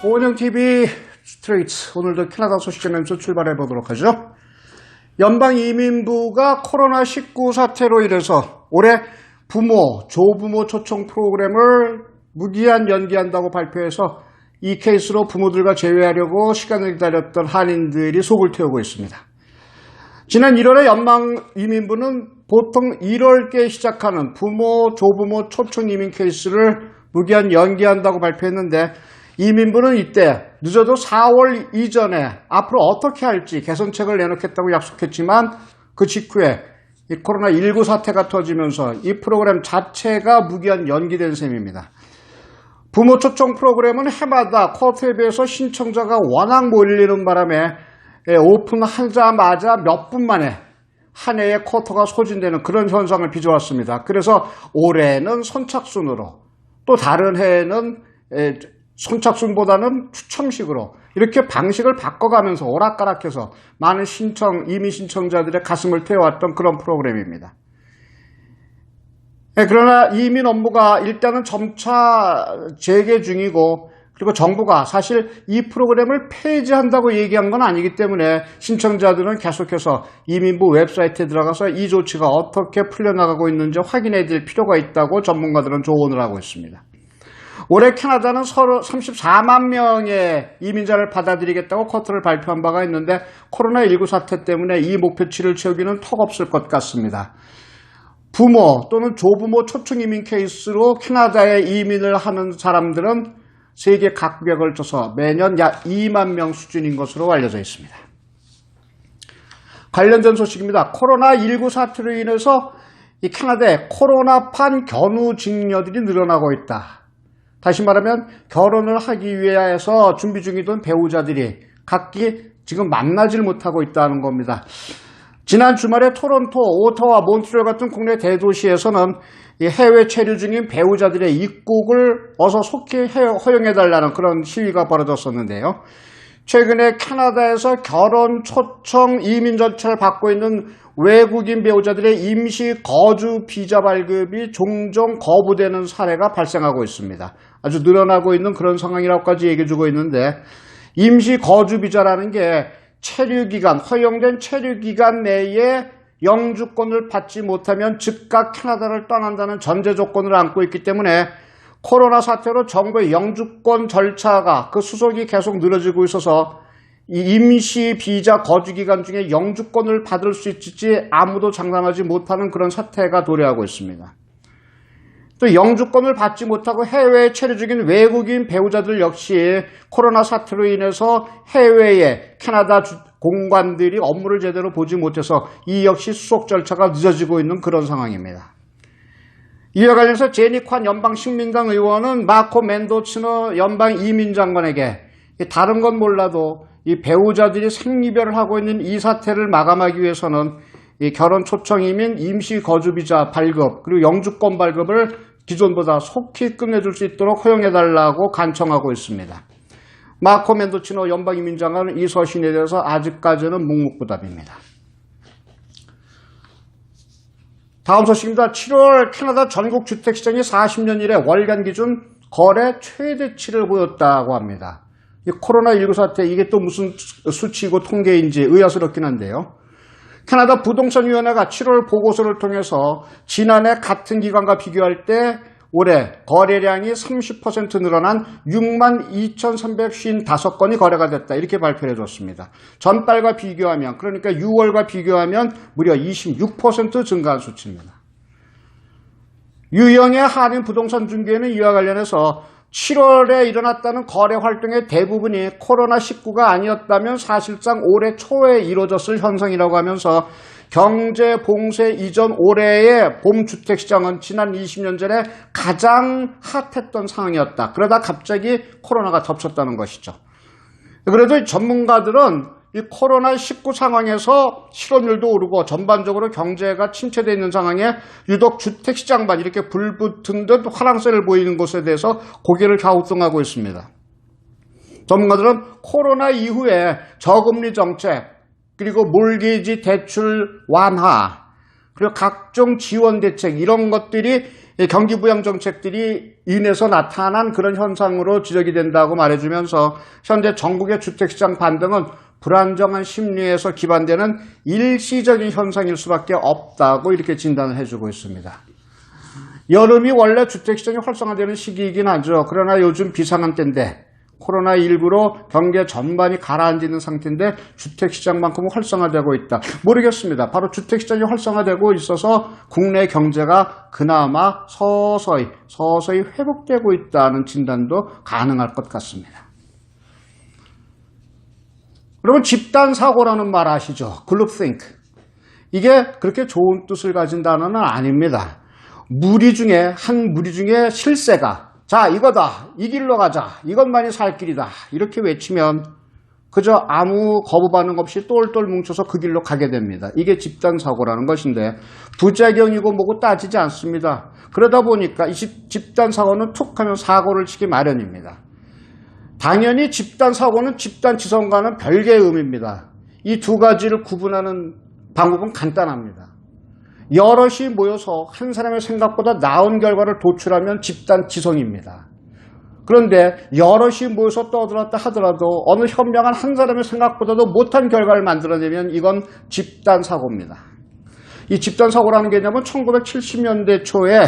오은영TV 스트레이트, 오늘도 캐나다 소식 전하면서 출발해 보도록 하죠. 연방이민부가 코로나19 사태로 인해서 올해 부모, 조부모 초청 프로그램을 무기한 연기한다고 발표해서 이 케이스로 부모들과 재회하려고 시간을 기다렸던 한인들이 속을 태우고 있습니다. 지난 1월에 연방이민부는 보통 1월께 시작하는 부모, 조부모 초청 이민 케이스를 무기한 연기한다고 발표했는데, 이민부는 이때 늦어도 4월 이전에 앞으로 어떻게 할지 개선책을 내놓겠다고 약속했지만, 그 직후에 이 코로나19 사태가 터지면서 이 프로그램 자체가 무기한 연기된 셈입니다. 부모 초청 프로그램은 해마다 쿼터에 비해서 신청자가 워낙 몰리는 바람에 오픈하자마자 몇 분 만에 한 해의 쿼터가 소진되는 그런 현상을 빚어왔습니다. 그래서 올해는 선착순으로, 또 다른 해에는 선착순보다는 추첨식으로 이렇게 방식을 바꿔가면서 오락가락해서 많은 이민 신청자들의 가슴을 태워왔던 그런 프로그램입니다. 그러나 이민 업무가 일단은 점차 재개 중이고, 그리고 정부가 사실 이 프로그램을 폐지한다고 얘기한 건 아니기 때문에 신청자들은 계속해서 이민부 웹사이트에 들어가서 이 조치가 어떻게 풀려나가고 있는지 확인해야 될 필요가 있다고 전문가들은 조언을 하고 있습니다. 올해 캐나다는 34만 명의 이민자를 받아들이겠다고 쿼터를 발표한 바가 있는데, 코로나19 사태 때문에 이 목표치를 채우기는 턱없을 것 같습니다. 부모 또는 조부모 초청 이민 케이스로 캐나다에 이민을 하는 사람들은 세계 각국에 걸쳐서 매년 약 2만 명 수준인 것으로 알려져 있습니다. 관련된 소식입니다. 코로나19 사태로 인해서 이 캐나다에 코로나판 견우직녀들이 늘어나고 있다. 다시 말하면 결혼을 하기 위해서 준비 중이던 배우자들이 각기 지금 만나질 못하고 있다는 겁니다. 지난 주말에 토론토, 오타와, 몬트리올 같은 국내 대도시에서는 해외 체류 중인 배우자들의 입국을 어서 속히 허용해달라는 그런 시위가 벌어졌었는데요. 최근에 캐나다에서 결혼 초청 이민 절차를 받고 있는 외국인 배우자들의 임시 거주 비자 발급이 종종 거부되는 사례가 발생하고 있습니다. 아주 늘어나고 있는 그런 상황이라고까지 얘기해주고 있는데, 임시 거주 비자라는 게 허용된 체류 기간 내에 영주권을 받지 못하면 즉각 캐나다를 떠난다는 전제 조건을 안고 있기 때문에, 코로나 사태로 정부의 영주권 절차가 그 수속이 계속 늘어지고 있어서 이 임시 비자 거주 기간 중에 영주권을 받을 수 있을지 아무도 장담하지 못하는 그런 사태가 도래하고 있습니다. 또 영주권을 받지 못하고 해외에 체류 중인 외국인 배우자들 역시 코로나 사태로 인해서 해외의 캐나다 공관들이 업무를 제대로 보지 못해서 이 역시 수속 절차가 늦어지고 있는 그런 상황입니다. 이와 관련해서 제니 관 연방식민당 의원은 마코 멘도츠너 연방이민장관에게 다른 건 몰라도 이 배우자들이 생이별을 하고 있는 이 사태를 마감하기 위해서는 이 결혼 초청 이민 임시 거주 비자 발급, 그리고 영주권 발급을 기존보다 속히 끝내줄 수 있도록 허용해달라고 간청하고 있습니다. 마코 멘도치노 연방이민장관은 이 서신에 대해서 아직까지는 묵묵부답입니다. 다음 소식입니다. 7월 캐나다 전국 주택시장이 40년 이래 월간 기준 거래 최대치를 보였다고 합니다. 이 코로나19 사태, 이게 또 무슨 수치이고 통계인지 의아스럽긴 한데요. 캐나다 부동산위원회가 7월 보고서를 통해서 지난해 같은 기간과 비교할 때 올해 거래량이 30% 늘어난 62,355건이 거래가 됐다, 이렇게 발표를 해줬습니다. 전달과 비교하면, 그러니까 6월과 비교하면 무려 26% 증가한 수치입니다. 유영의 한인 부동산 중개는 이와 관련해서 7월에 일어났다는 거래 활동의 대부분이 코로나19가 아니었다면 사실상 올해 초에 이루어졌을 현상이라고 하면서, 경제 봉쇄 이전 올해의 봄 주택시장은 지난 20년 전에 가장 핫했던 상황이었다. 그러다 갑자기 코로나가 덮쳤다는 것이죠. 그래도 전문가들은 이 코로나19 상황에서 실업률도 오르고 전반적으로 경제가 침체되어 있는 상황에 유독 주택시장만 이렇게 불붙은 듯 화랑새를 보이는 것에 대해서 고개를 갸우뚱하고 있습니다. 전문가들은 코로나 이후에 저금리 정책, 그리고 몰기지 대출 완화, 그리고 각종 지원 대책, 이런 것들이 이 경기부양 정책들이 인해서 나타난 그런 현상으로 지적이 된다고 말해주면서 현재 전국의 주택시장 반등은 불안정한 심리에서 기반되는 일시적인 현상일 수밖에 없다고 이렇게 진단을 해주고 있습니다. 여름이 원래 주택시장이 활성화되는 시기이긴 하죠. 그러나 요즘 비상한 때인데 코로나19로 경제 전반이 가라앉는 상태인데 주택시장만큼은 활성화되고 있다. 모르겠습니다. 바로 주택시장이 활성화되고 있어서 국내 경제가 그나마 서서히 회복되고 있다는 진단도 가능할 것 같습니다. 여러분, 집단사고라는 말 아시죠? 그룹think. 이게 그렇게 좋은 뜻을 가진 단어는 아닙니다. 한 무리 중에 실세가 자, 이거다. 이 길로 가자. 이것만이 살 길이다. 이렇게 외치면 그저 아무 거부 반응 없이 똘똘 뭉쳐서 그 길로 가게 됩니다. 이게 집단사고라는 것인데 부작용이고 뭐고 따지지 않습니다. 그러다 보니까 이 집단사고는 툭 하면 사고를 치기 마련입니다. 당연히 집단사고는 집단지성과는 별개의 의미입니다. 이 두 가지를 구분하는 방법은 간단합니다. 여럿이 모여서 한 사람의 생각보다 나은 결과를 도출하면 집단지성입니다. 그런데 여럿이 모여서 떠들었다 하더라도 어느 현명한 한 사람의 생각보다도 못한 결과를 만들어내면 이건 집단사고입니다. 이 집단사고라는 개념은 1970년대 초에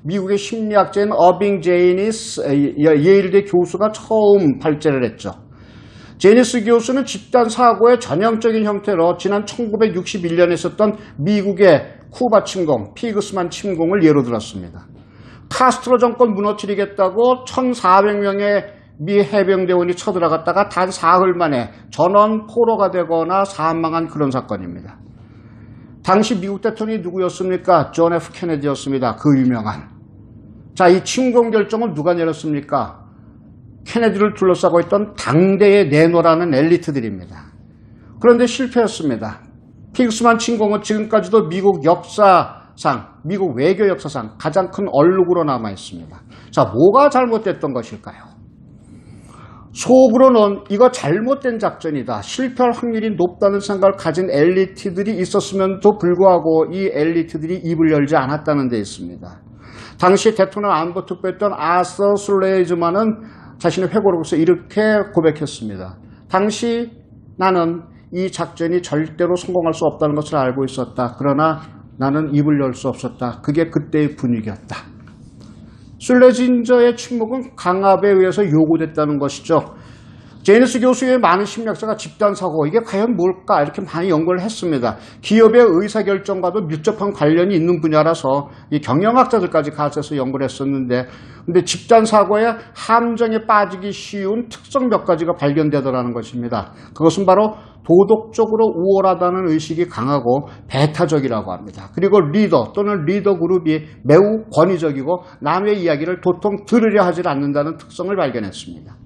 미국의 심리학자인 어빙 제이니스 예일대 교수가 처음 발제를 했죠. 제니스 교수는 집단사고의 전형적인 형태로 지난 1961년에 있었던 미국의 쿠바 침공, 피그스만 침공을 예로 들었습니다. 카스트로 정권 무너뜨리겠다고 1,400명의 미 해병대원이 쳐들어갔다가 단 사흘 만에 전원 포로가 되거나 사망한 그런 사건입니다. 당시 미국 대통령이 누구였습니까? 존 F 케네디였습니다. 그 유명한. 자, 이 침공 결정을 누가 내렸습니까? 케네디를 둘러싸고 있던 당대의 내노라는 엘리트들입니다. 그런데 실패했습니다. 피그스만 침공은 지금까지도 미국 역사상, 미국 외교 역사상 가장 큰 얼룩으로 남아 있습니다. 자, 뭐가 잘못됐던 것일까요? 속으로는 이거 잘못된 작전이다, 실패할 확률이 높다는 생각을 가진 엘리트들이 있었음에도 불구하고 이 엘리트들이 입을 열지 않았다는 데 있습니다. 당시 대통령 안보특보였던 아서 술레이즈만은 자신의 회고록에서 이렇게 고백했습니다. 당시 나는 이 작전이 절대로 성공할 수 없다는 것을 알고 있었다. 그러나 나는 입을 열 수 없었다. 그게 그때의 분위기였다. 술레진저의 침묵은 강압에 의해서 요구됐다는 것이죠. 제니스 교수의 많은 심리학자가 집단사고, 이게 과연 뭘까 이렇게 많이 연구를 했습니다. 기업의 의사결정과도 밀접한 관련이 있는 분야라서 이 경영학자들까지 가셔서 연구를 했었는데, 근데 집단사고의 함정에 빠지기 쉬운 특성 몇 가지가 발견되더라는 것입니다. 그것은 바로 도덕적으로 우월하다는 의식이 강하고 배타적이라고 합니다. 그리고 리더 또는 리더 그룹이 매우 권위적이고 남의 이야기를 도통 들으려 하지 않는다는 특성을 발견했습니다.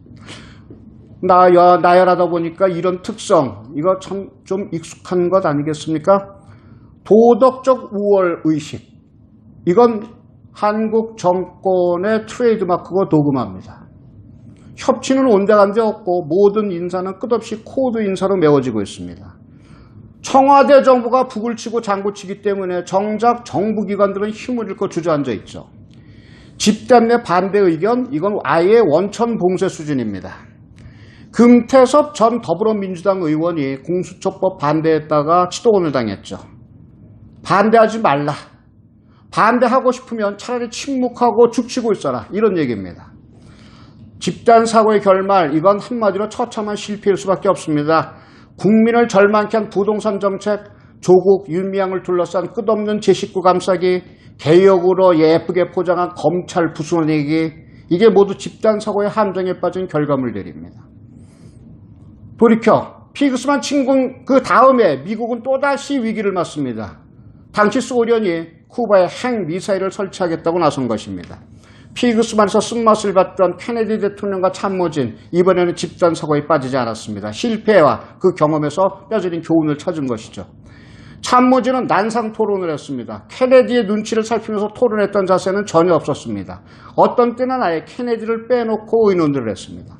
나열하다 보니까 이런 특성, 이거 참 좀 익숙한 것 아니겠습니까? 도덕적 우월 의식. 이건 한국 정권의 트레이드마크고 도금합니다. 협치는 온데간데 없고 모든 인사는 끝없이 코드 인사로 메워지고 있습니다. 청와대 정부가 북을 치고 장구치기 때문에 정작 정부기관들은 힘을 잃고 주저앉아 있죠. 집단 내 반대 의견, 이건 아예 원천 봉쇄 수준입니다. 금태섭 전 더불어민주당 의원이 공수처법 반대했다가 치도원을 당했죠. 반대하지 말라. 반대하고 싶으면 차라리 침묵하고 죽치고 있어라. 이런 얘기입니다. 집단사고의 결말, 이건 한마디로 처참한 실패일 수밖에 없습니다. 국민을 절망케 한 부동산 정책, 조국, 윤미향을 둘러싼 끝없는 제 식구 감싸기, 개혁으로 예쁘게 포장한 검찰 부수내기, 이게 모두 집단사고의 함정에 빠진 결과물들입니다. 돌이켜 피그스만 침공 그 다음에 미국은 또다시 위기를 맞습니다. 당시 소련이 쿠바에 핵미사일을 설치하겠다고 나선 것입니다. 피그스만에서 쓴맛을 봤던 케네디 대통령과 참모진, 이번에는 집단사고에 빠지지 않았습니다. 실패와 그 경험에서 뼈저린 교훈을 찾은 것이죠. 참모진은 난상 토론을 했습니다. 케네디의 눈치를 살피면서 토론했던 자세는 전혀 없었습니다. 어떤 때는 아예 케네디를 빼놓고 의논을 했습니다.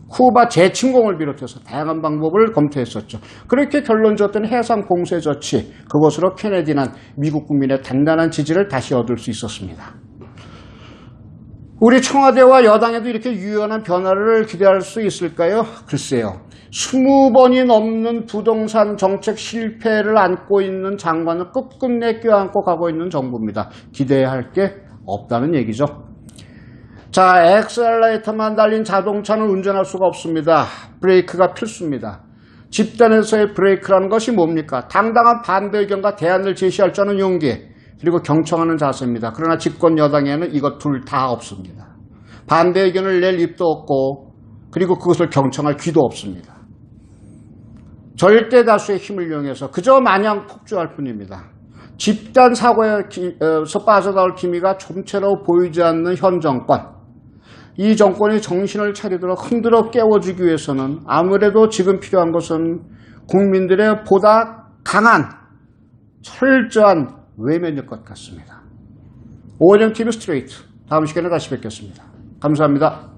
쿠바 재침공을 비롯해서 다양한 방법을 검토했었죠. 그렇게 결론 지었던 해상 공세 조치, 그것으로 케네디는 미국 국민의 단단한 지지를 다시 얻을 수 있었습니다. 우리 청와대와 여당에도 이렇게 유연한 변화를 기대할 수 있을까요? 글쎄요. 20번이 넘는 부동산 정책 실패를 안고 있는 장관을 끝끝내 껴안고 가고 있는 정부입니다. 기대할 게 없다는 얘기죠. 자, 엑셀레이터만 달린 자동차는 운전할 수가 없습니다. 브레이크가 필수입니다. 집단에서의 브레이크라는 것이 뭡니까? 당당한 반대 의견과 대안을 제시할 줄 아는 용기, 그리고 경청하는 자세입니다. 그러나 집권 여당에는 이것 둘 다 없습니다. 반대 의견을 낼 입도 없고, 그리고 그것을 경청할 귀도 없습니다. 절대 다수의 힘을 이용해서 그저 마냥 폭주할 뿐입니다. 집단 사고에서 빠져나올 기미가 좀처럼 보이지 않는 현 정권. 이 정권이 정신을 차리도록 흔들어 깨워주기 위해서는 아무래도 지금 필요한 것은 국민들의 보다 강한 철저한 외면일 것 같습니다. 오은영 TV 스트레이트, 다음 시간에 다시 뵙겠습니다. 감사합니다.